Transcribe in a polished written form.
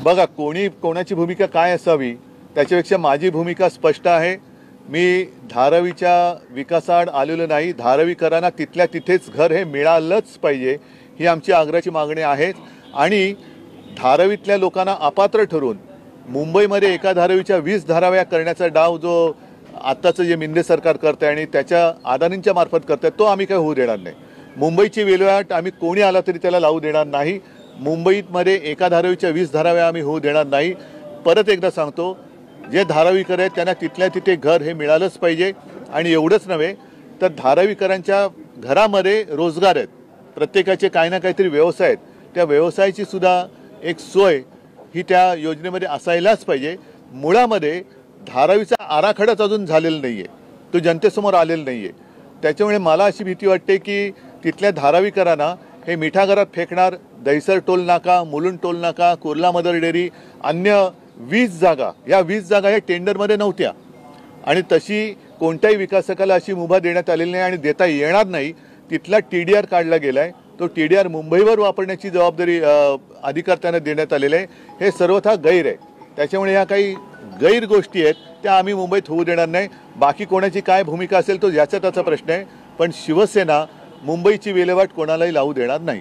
बघा, कोणाची भूमिका काय असावी त्याच्यापेक्षा माझी भूमिका स्पष्ट आहे। मी धारावीच्या विकासाआड आलेलो नाही। धारावीकरांना तिथल्या तिथेच घर हे मिळालंच पाहिजे ही आमची आग्रहाची मागणी आहे। आणि धारावीतल्या लोकांना अपात्र ठरवून मुंबईमध्ये एका धारावीच्या 20 धाराव्या करण्याचा डाव जो आत्ताचं जे मिंदे सरकार करते आणि त्याच्या अदानींच्या मार्फत करते तो आम्ही काय होऊ देणार नाही। मुंबईची विल्हेवाट आम्ही कोणी आला तरी त्याला लावू देणार नाही। मुंबईमध्ये एका धारावीच्या 20 धाराव्या आम्ही होऊ देणार नाही। परत एकदा सांगतो, जे धारावीकर आहेत त्यांना तिथल्या तिथे घर हे मिळालंच पाहिजे। आणि एवढंच नव्हे तर धारावीकरांच्या घरामध्ये रोजगार आहेत, प्रत्येकाचे काही ना काहीतरी व्यवसाय आहेत, त्या व्यवसायाची सुद्धा एक सोय ही त्या योजनेमध्ये असायलाच पाहिजे। मुळामध्ये धारावीचा आराखडाच अजून झालेला नाही आहे, तो जनतेसमोर आलेला नाही आहे। त्याच्यामुळे मला अशी भीती वाटते की तिथल्या धारावीकरांना हे मिठागरात फेकणार दहिसर टोल नाका, मुलुंड टोल नाका, कुर्ला मदर डेअरी, अन्य 20 जागा, या 20 जागा या टेंडरमध्ये नव्हत्या आणि तशी कोणत्याही विकासकाला अशी मुभा देण्यात आलेली नाही आणि देता येणार नाही। तिथला TDR काढला गेलाय, तो TDR मुंबईवर वापरण्याची जबाबदारी अधिकार त्यांना देण्यात आलेले आहे। हे सर्वथा गैर आहे। त्याच्यामुळे या काही गैर गोष्टी आहेत त्या आम्ही मुंबईत होऊ देणार नाही। बाकी कोणाची काय भूमिका असेल तो याचा त्याचा प्रश्न आहे, पण शिवसेना मुंबईची विल्हेवाट कोणालाही लावू देणार नाही।